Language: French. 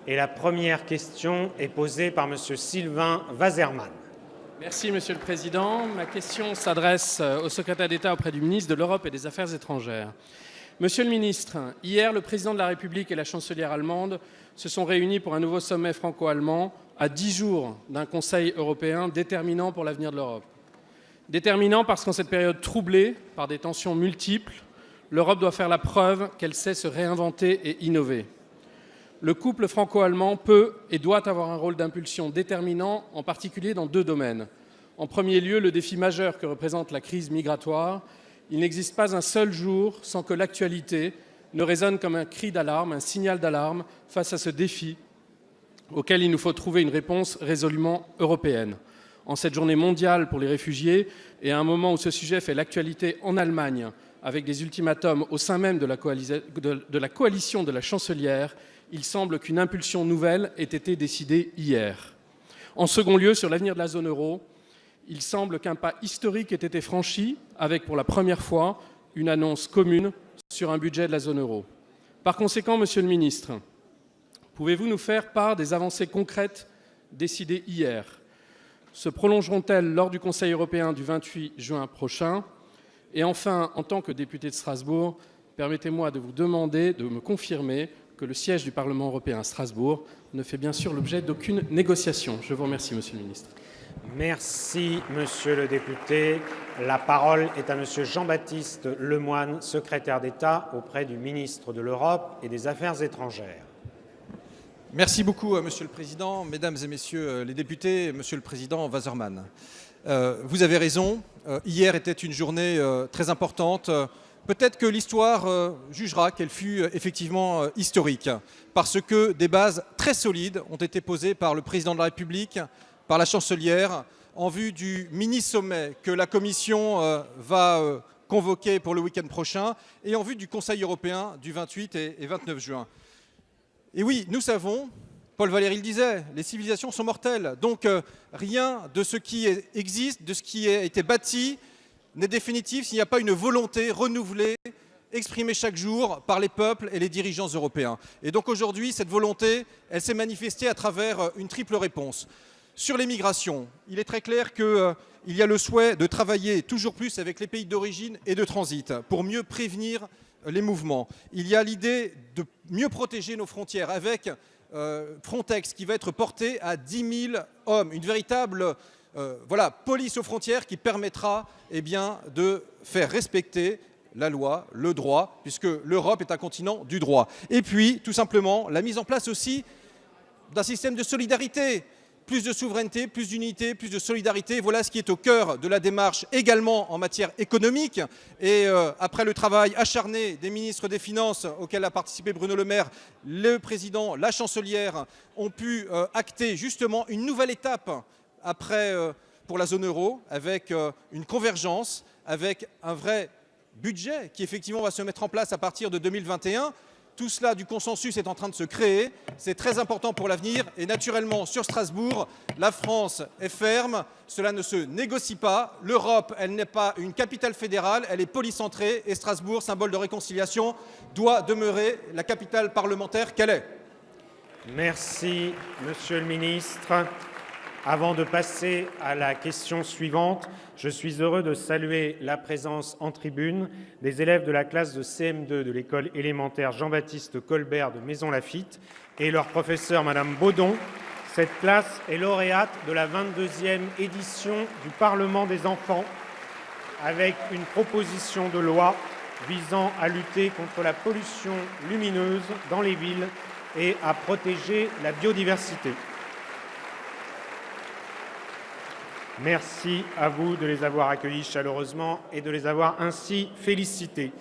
Et la première question est posée par M. Sylvain Waserman. Merci, Monsieur le Président. Ma question s'adresse au secrétaire d'État auprès du ministre de l'Europe et des Affaires étrangères. Monsieur le ministre, hier, le président de la République et la chancelière allemande se sont réunis pour un nouveau sommet franco-allemand à 10 jours d'un Conseil européen déterminant pour l'avenir de l'Europe. Déterminant parce qu'en cette période troublée par des tensions multiples, l'Europe doit faire la preuve qu'elle sait se réinventer et innover. Le couple franco-allemand peut et doit avoir un rôle d'impulsion déterminant, en particulier dans 2 domaines. En premier lieu, le défi majeur que représente la crise migratoire. Il n'existe pas un seul jour sans que l'actualité ne résonne comme un cri d'alarme, un signal d'alarme face à ce défi auquel il nous faut trouver une réponse résolument européenne. En cette journée mondiale pour les réfugiés et à un moment où ce sujet fait l'actualité en Allemagne, avec des ultimatums au sein même de la coalition de la chancelière, il semble qu'une impulsion nouvelle ait été décidée hier. En second lieu, sur l'avenir de la zone euro, il semble qu'un pas historique ait été franchi avec pour la première fois une annonce commune sur un budget de la zone euro. Par conséquent, Monsieur le Ministre, pouvez-vous nous faire part des avancées concrètes décidées hier? Se prolongeront-elles lors du Conseil européen du 28 juin prochain? Et enfin, en tant que député de Strasbourg, permettez-moi de vous demander de me confirmer que le siège du Parlement européen à Strasbourg ne fait bien sûr l'objet d'aucune négociation. Je vous remercie, Monsieur le Ministre. Merci, Monsieur le député. La parole est à Monsieur Jean-Baptiste Lemoyne, secrétaire d'État auprès du ministre de l'Europe et des Affaires étrangères. Merci beaucoup, Monsieur le Président, Mesdames et Messieurs les députés, Monsieur le Président Waserman. Vous avez raison, hier était une journée très importante. Peut-être que l'histoire jugera qu'elle fut effectivement historique, parce que des bases très solides ont été posées par le Président de la République, par la chancelière, en vue du mini-sommet que la Commission va convoquer pour le week-end prochain, et en vue du Conseil européen du 28 et 29 juin. Et oui, nous savons, Paul Valéry le disait, les civilisations sont mortelles, donc rien de ce qui existe, de ce qui a été bâti, n'est définitif s'il n'y a pas une volonté renouvelée, exprimée chaque jour par les peuples et les dirigeants européens. Et donc aujourd'hui, cette volonté, elle s'est manifestée à travers une triple réponse. Sur les migrations, il est très clair qu'il y a le souhait de travailler toujours plus avec les pays d'origine et de transit pour mieux prévenir les mouvements. Il y a l'idée de mieux protéger nos frontières avec Frontex qui va être porté à 10 000 hommes, une véritable police aux frontières qui permettra de faire respecter la loi, le droit, puisque l'Europe est un continent du droit. Et puis, tout simplement, la mise en place aussi d'un système de solidarité. Plus de souveraineté, plus d'unité, plus de solidarité. Voilà ce qui est au cœur de la démarche également en matière économique. Et après le travail acharné des ministres des Finances auquel a participé Bruno Le Maire, le président, la chancelière ont pu acter justement une nouvelle étape pour la zone euro avec une convergence, avec un vrai budget qui effectivement va se mettre en place à partir de 2021. Tout cela, du consensus est en train de se créer. C'est très important pour l'avenir. Et naturellement, sur Strasbourg, la France est ferme. Cela ne se négocie pas. L'Europe, elle n'est pas une capitale fédérale. Elle est polycentrée. Et Strasbourg, symbole de réconciliation, doit demeurer la capitale parlementaire qu'elle est. Merci, Monsieur le ministre. Avant de passer à la question suivante, je suis heureux de saluer la présence en tribune des élèves de la classe de CM2 de l'école élémentaire Jean-Baptiste Colbert de Maisons-Laffitte et leur professeure Madame Baudon. Cette classe est lauréate de la 22e édition du Parlement des enfants avec une proposition de loi visant à lutter contre la pollution lumineuse dans les villes et à protéger la biodiversité. Merci à vous de les avoir accueillis chaleureusement et de les avoir ainsi félicités.